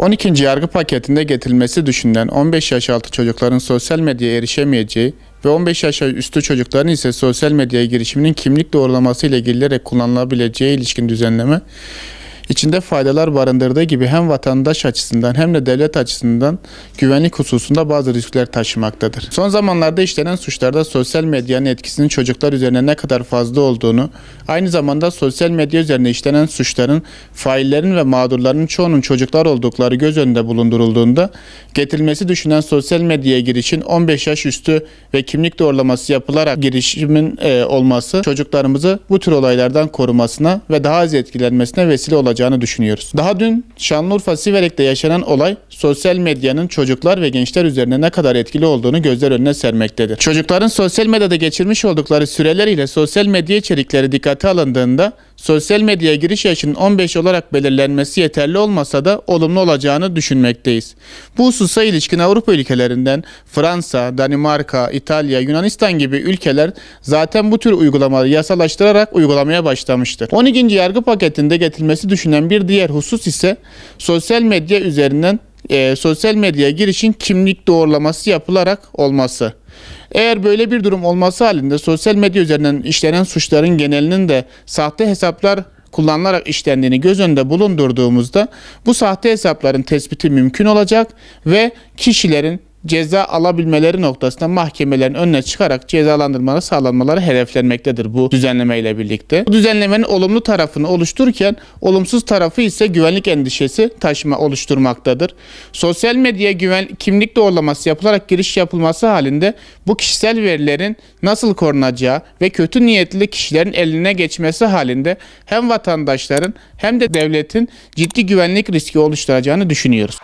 12. yargı paketinde getirilmesi düşünülen 15 yaş altı çocukların sosyal medyaya erişemeyeceği ve 15 yaş üstü çocukların ise sosyal medyaya girişiminin kimlik doğrulaması ile ilgilenerek kullanılabileceği ilişkin düzenleme içinde faydalar barındırdığı gibi hem vatandaş açısından hem de devlet açısından güvenlik hususunda bazı riskler taşımaktadır. Son zamanlarda işlenen suçlarda sosyal medyanın etkisinin çocuklar üzerine ne kadar fazla olduğunu, aynı zamanda sosyal medya üzerine işlenen suçların faillerin ve mağdurların çoğunun çocuklar oldukları göz önünde bulundurulduğunda getirilmesi düşünen sosyal medyaya girişin 15 yaş üstü ve kimlik doğrulaması yapılarak girişimin olması çocuklarımızı bu tür olaylardan korumasına ve daha az etkilenmesine vesile olacağını düşünüyoruz. Daha dün Şanlıurfa Siverek'te yaşanan olay sosyal medyanın çocuklar ve gençler üzerine ne kadar etkili olduğunu gözler önüne sermektedir. Çocukların sosyal medyada geçirmiş oldukları süreler ile sosyal medya içerikleri dikkate alındığında sosyal medyaya giriş yaşının 15 olarak belirlenmesi yeterli olmasa da olumlu olacağını düşünmekteyiz. Bu hususa ilişkin Avrupa ülkelerinden Fransa, Danimarka, İtalya, Yunanistan gibi ülkeler zaten bu tür uygulamaları yasalaştırarak uygulamaya başlamıştır. 12. yargı paketinde getirilmesi düşünülen bir diğer husus ise sosyal medya üzerinden sosyal medyaya girişin kimlik doğrulaması yapılarak olması. Eğer böyle bir durum olması halinde sosyal medya üzerinden işlenen suçların genelinin de sahte hesaplar kullanılarak işlendiğini göz önünde bulundurduğumuzda bu sahte hesapların tespiti mümkün olacak ve kişilerin ceza alabilmeleri noktasında mahkemelerin önüne çıkarak cezalandırmaları sağlanmaları hedeflenmektedir bu düzenlemeyle birlikte. Bu düzenlemenin olumlu tarafını oluştururken olumsuz tarafı ise güvenlik endişesi oluşturmaktadır. Sosyal medyaya kimlik doğrulaması yapılarak giriş yapılması halinde bu kişisel verilerin nasıl korunacağı ve kötü niyetli kişilerin eline geçmesi halinde hem vatandaşların hem de devletin ciddi güvenlik riski oluşturacağını düşünüyoruz.